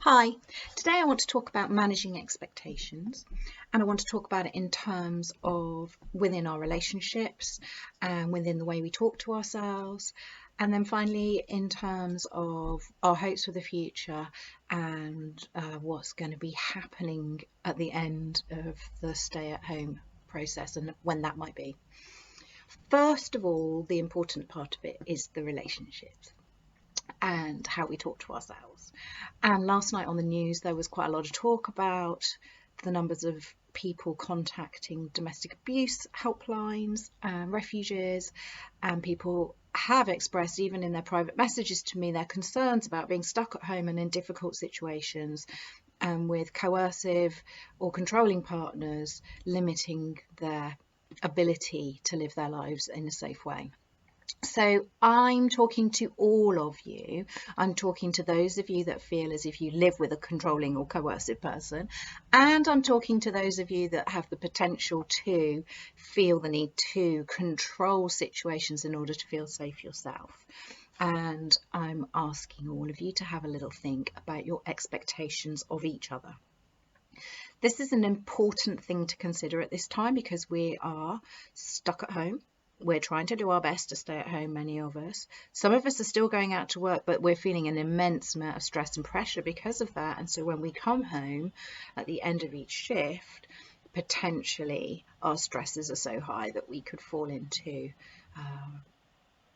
Hi, today I want to talk about managing expectations, and I want to talk about it in terms of within our relationships and within the way we talk to ourselves, and then finally in terms of our hopes for the future and what's going to be happening at the end of the stay at home process and when that might be. First of all, the important part of it is the relationships and how we talk to ourselves. And last night on the news, there was quite a lot of talk about the numbers of people contacting domestic abuse helplines and refuges, and people have expressed, even in their private messages to me, their concerns about being stuck at home and in difficult situations and with coercive or controlling partners limiting their ability to live their lives in a safe way. So I'm talking to all of you. I'm talking to those of you that feel as if you live with a controlling or coercive person. And I'm talking to those of you that have the potential to feel the need to control situations in order to feel safe yourself. And I'm asking all of you to have a little think about your expectations of each other. This is an important thing to consider at this time because we are stuck at home. We're trying to do our best to stay at home, many of us. Some of us are still going out to work, but we're feeling an immense amount of stress and pressure because of that. And so when we come home at the end of each shift, potentially our stresses are so high that we could fall into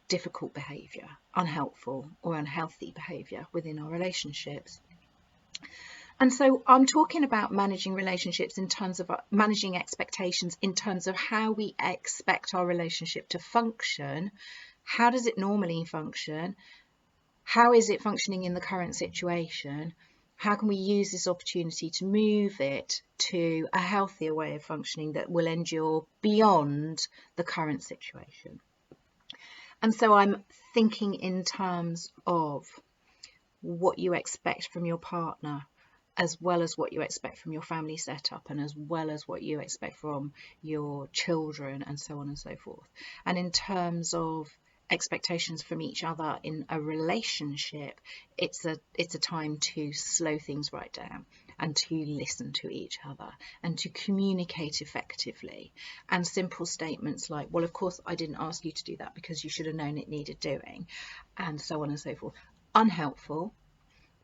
difficult behaviour, unhelpful or unhealthy behaviour within our relationships. And so I'm talking about managing relationships in terms of managing expectations in terms of how we expect our relationship to function. How does it normally function? How is it functioning in the current situation? How can we use this opportunity to move it to a healthier way of functioning that will endure beyond the current situation? And so I'm thinking in terms of what you expect from your partner, as well as what you expect from your family setup, and as well as what you expect from your children, and so on and so forth. And in terms of expectations from each other in a relationship, it's a time to slow things right down and to listen to each other and to communicate effectively. And simple statements like, well, of course I didn't ask you to do that because you should have known it needed doing, and so on and so forth. Unhelpful,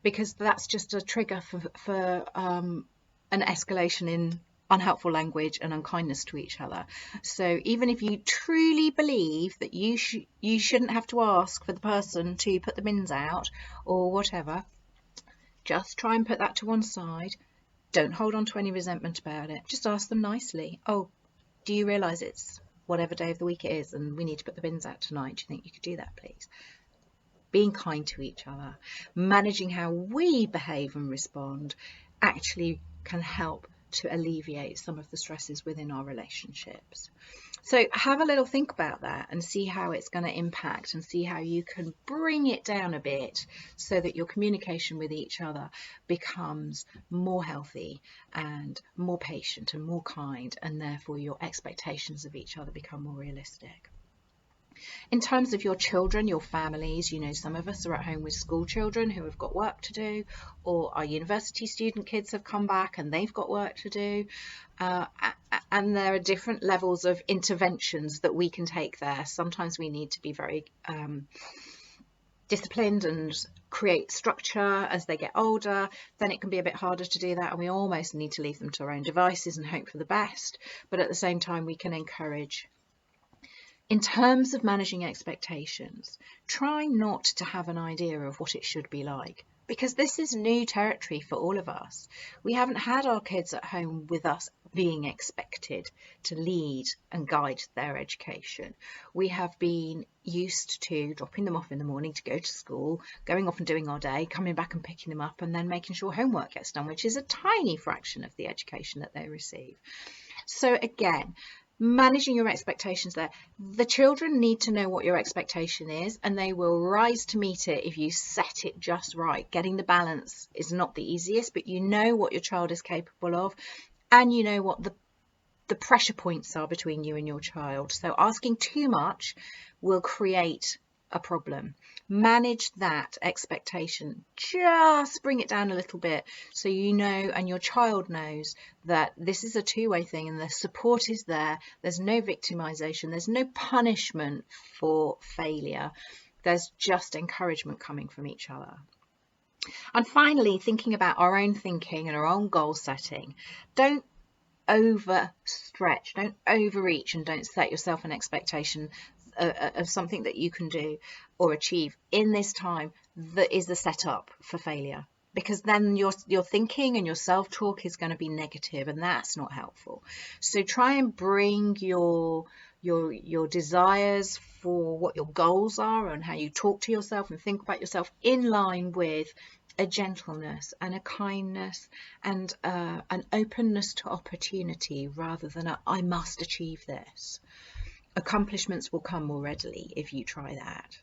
because that's just a trigger for an escalation in unhelpful language and unkindness to each other. So even if you truly believe that you shouldn't have to ask for the person to put the bins out or whatever, just try and put that to one side. Don't hold on to any resentment about it. Just ask them nicely. Oh, do you realise it's whatever day of the week it is and we need to put the bins out tonight? Do you think you could do that, please? Being kind to each other, managing how we behave and respond actually can help to alleviate some of the stresses within our relationships. So have a little think about that and see how it's going to impact, and see how you can bring it down a bit so that your communication with each other becomes more healthy and more patient and more kind, and therefore your expectations of each other become more realistic. In terms of your children, your families, some of us are at home with school children who have got work to do, or our university student kids have come back and they've got work to do. And there are different levels of interventions that we can take there. Sometimes we need to be very disciplined and create structure as they get older. Then it can be a bit harder to do that, and we almost need to leave them to our own devices and hope for the best. But at the same time, we can encourage. In terms of managing expectations, try not to have an idea of what it should be like, because this is new territory for all of us. We haven't had our kids at home with us being expected to lead and guide their education. We have been used to dropping them off in the morning to go to school, going off and doing our day, coming back and picking them up, and then making sure homework gets done, which is a tiny fraction of the education that they receive. So again, managing your expectations there. The children need to know what your expectation is, and they will rise to meet it if you set it just right. Getting the balance is not the easiest, but you know what your child is capable of, and you know what the pressure points are between you and your child. So asking too much will create a problem. Manage that expectation, just bring it down a little bit so you know and your child knows that this is a two-way thing and the support is there. There's no victimization, there's no punishment for failure, there's just encouragement coming from each other. And finally, thinking about our own thinking and our own goal setting. Don't overstretch, don't overreach, and don't set yourself an expectation of something that you can do or achieve in this time that is the setup for failure, because then your thinking and your self-talk is going to be negative, and that's not helpful. So try and bring your desires for what your goals are and how you talk to yourself and think about yourself in line with a gentleness and a kindness and an openness to opportunity, rather than a I must achieve this. Accomplishments will come more readily if you try that.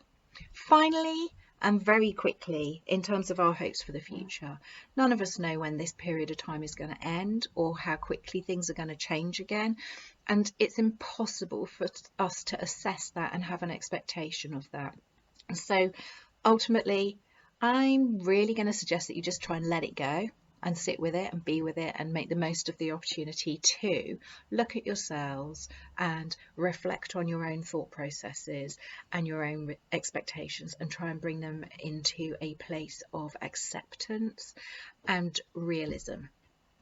Finally, and very quickly, in terms of our hopes for the future, none of us know when this period of time is going to end or how quickly things are going to change again. And it's impossible for us to assess that and have an expectation of that. So ultimately, I'm really going to suggest that you just try and let it go and sit with it and be with it and make the most of the opportunity to look at yourselves and reflect on your own thought processes and your own expectations and try and bring them into a place of acceptance and realism.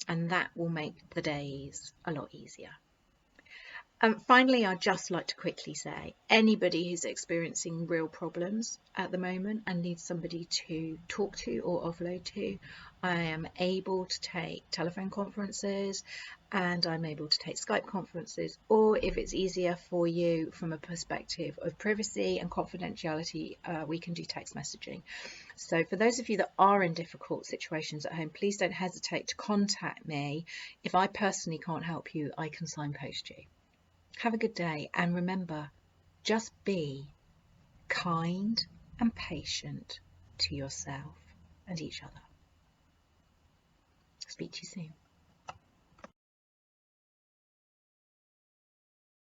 And that will make the days a lot easier. Finally, I'd just like to quickly say, anybody who's experiencing real problems at the moment and needs somebody to talk to or offload to, I am able to take telephone conferences and I'm able to take Skype conferences, or if it's easier for you from a perspective of privacy and confidentiality, we can do text messaging. So for those of you that are in difficult situations at home, please don't hesitate to contact me. If I personally can't help you, I can signpost you. Have a good day, and remember, just be kind and patient to yourself and each other. Speak to you soon.